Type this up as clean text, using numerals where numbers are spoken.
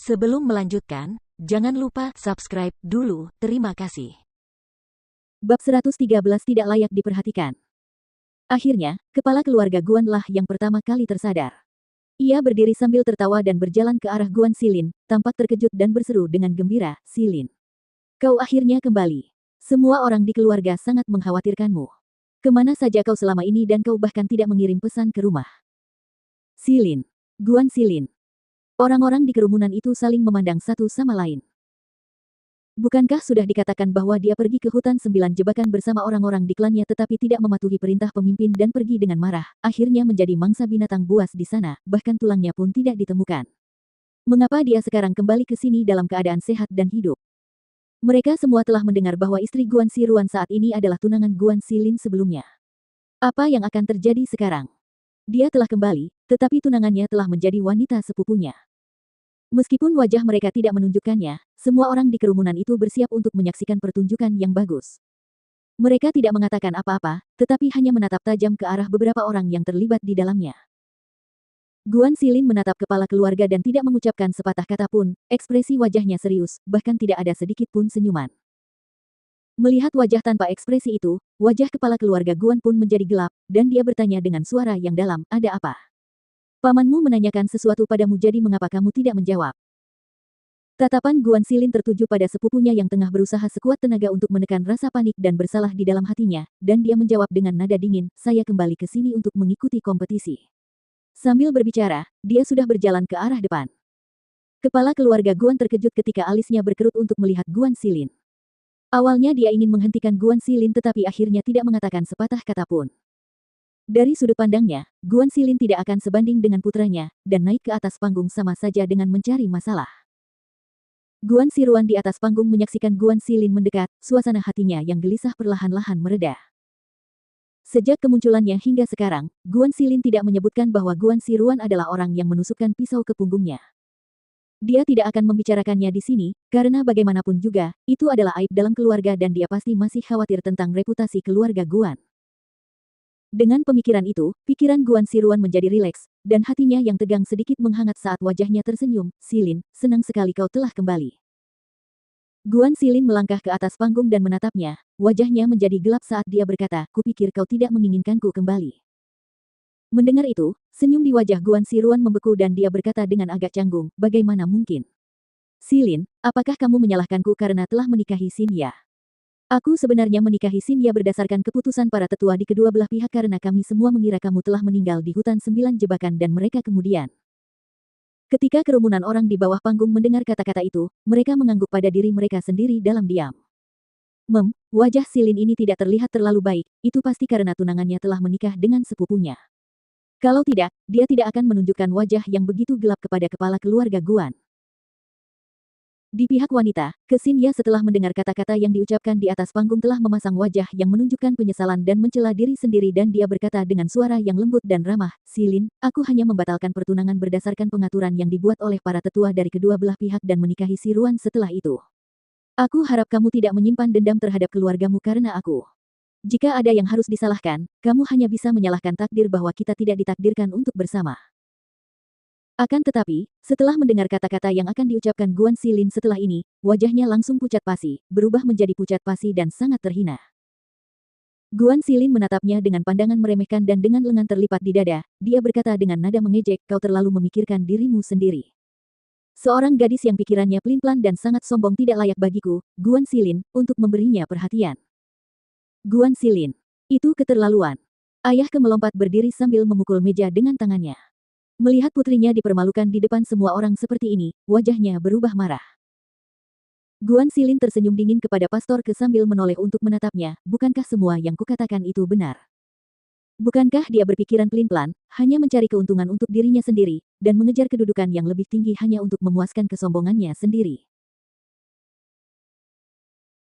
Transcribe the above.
Sebelum melanjutkan, jangan lupa subscribe dulu, terima kasih. Bab 113 tidak layak diperhatikan. Akhirnya, kepala keluarga Guan lah yang pertama kali tersadar. Ia berdiri sambil tertawa dan berjalan ke arah Guan Xilin, tampak terkejut dan berseru dengan gembira, "Xilin, kau akhirnya kembali. Semua orang di keluarga sangat mengkhawatirkanmu. Kemana saja kau selama ini dan kau bahkan tidak mengirim pesan ke rumah?" Xilin. Guan Xilin. Orang-orang di kerumunan itu saling memandang satu sama lain. Bukankah sudah dikatakan bahwa dia pergi ke hutan 9 jebakan bersama orang-orang di klannya tetapi tidak mematuhi perintah pemimpin dan pergi dengan marah, akhirnya menjadi mangsa binatang buas di sana, bahkan tulangnya pun tidak ditemukan. Mengapa dia sekarang kembali ke sini dalam keadaan sehat dan hidup? Mereka semua telah mendengar bahwa istri Guan Xiruan saat ini adalah tunangan Guan Xilin sebelumnya. Apa yang akan terjadi sekarang? Dia telah kembali, tetapi tunangannya telah menjadi wanita sepupunya. Meskipun wajah mereka tidak menunjukkannya, semua orang di kerumunan itu bersiap untuk menyaksikan pertunjukan yang bagus. Mereka tidak mengatakan apa-apa, tetapi hanya menatap tajam ke arah beberapa orang yang terlibat di dalamnya. Guan Xilin menatap kepala keluarga dan tidak mengucapkan sepatah kata pun, ekspresi wajahnya serius, bahkan tidak ada sedikit pun senyuman. Melihat wajah tanpa ekspresi itu, wajah kepala keluarga Guan pun menjadi gelap, dan dia bertanya dengan suara yang dalam, "Ada apa? Pamanmu menanyakan sesuatu padamu jadi mengapa kamu tidak menjawab?" Tatapan Guan Xilin tertuju pada sepupunya yang tengah berusaha sekuat tenaga untuk menekan rasa panik dan bersalah di dalam hatinya, dan dia menjawab dengan nada dingin, "Saya kembali ke sini untuk mengikuti kompetisi." Sambil berbicara, dia sudah berjalan ke arah depan. Kepala keluarga Guan terkejut ketika alisnya berkerut untuk melihat Guan Xilin. Awalnya dia ingin menghentikan Guan Xilin tetapi akhirnya tidak mengatakan sepatah kata pun. Dari sudut pandangnya, Guan Xilin tidak akan sebanding dengan putranya, dan naik ke atas panggung sama saja dengan mencari masalah. Guan Xiruan di atas panggung menyaksikan Guan Xilin mendekat, suasana hatinya yang gelisah perlahan-lahan mereda. Sejak kemunculannya hingga sekarang, Guan Xilin tidak menyebutkan bahwa Guan Xiruan adalah orang yang menusukkan pisau ke punggungnya. Dia tidak akan membicarakannya di sini, karena bagaimanapun juga, itu adalah aib dalam keluarga dan dia pasti masih khawatir tentang reputasi keluarga Guan. Dengan pemikiran itu, pikiran Guan Xiruan menjadi rileks, dan hatinya yang tegang sedikit menghangat saat wajahnya tersenyum. "Xilin, senang sekali kau telah kembali." Guan Xilin melangkah ke atas panggung dan menatapnya, wajahnya menjadi gelap saat dia berkata, "Kupikir kau tidak menginginkanku kembali." Mendengar itu, senyum di wajah Guan Xiruan membeku dan dia berkata dengan agak canggung, "Bagaimana mungkin? Xilin, apakah kamu menyalahkanku karena telah menikahi Xinya? Aku sebenarnya menikahi Xinya berdasarkan keputusan para tetua di kedua belah pihak karena kami semua mengira kamu telah meninggal di hutan 9 jebakan dan mereka kemudian." Ketika kerumunan orang di bawah panggung mendengar kata-kata itu, mereka mengangguk pada diri mereka sendiri dalam diam. Wajah Xilin ini tidak terlihat terlalu baik, itu pasti karena tunangannya telah menikah dengan sepupunya. Kalau tidak, dia tidak akan menunjukkan wajah yang begitu gelap kepada kepala keluarga Guan. Di pihak wanita, Xinya setelah mendengar kata-kata yang diucapkan di atas panggung telah memasang wajah yang menunjukkan penyesalan dan mencela diri sendiri dan dia berkata dengan suara yang lembut dan ramah, "Xilin, aku hanya membatalkan pertunangan berdasarkan pengaturan yang dibuat oleh para tetua dari kedua belah pihak dan menikahi Xiruan setelah itu. Aku harap kamu tidak menyimpan dendam terhadap keluargamu karena aku. Jika ada yang harus disalahkan, kamu hanya bisa menyalahkan takdir bahwa kita tidak ditakdirkan untuk bersama." Akan tetapi, setelah mendengar kata-kata yang akan diucapkan Guan Xilin setelah ini, wajahnya langsung pucat pasi, berubah menjadi pucat pasi dan sangat terhina. Guan Xilin menatapnya dengan pandangan meremehkan dan dengan lengan terlipat di dada, dia berkata dengan nada mengejek, "Kau terlalu memikirkan dirimu sendiri. Seorang gadis yang pikirannya pelin-pelan dan sangat sombong tidak layak bagiku, Guan Xilin, untuk memberinya perhatian." "Guan Xilin, itu keterlaluan." Ayahku melompat berdiri sambil memukul meja dengan tangannya. Melihat putrinya dipermalukan di depan semua orang seperti ini, wajahnya berubah marah. Guan Xilin tersenyum dingin kepada Pastor Ke sambil menoleh untuk menatapnya, "Bukankah semua yang kukatakan itu benar? Bukankah dia berpikiran pelin-pelan, hanya mencari keuntungan untuk dirinya sendiri, dan mengejar kedudukan yang lebih tinggi hanya untuk memuaskan kesombongannya sendiri?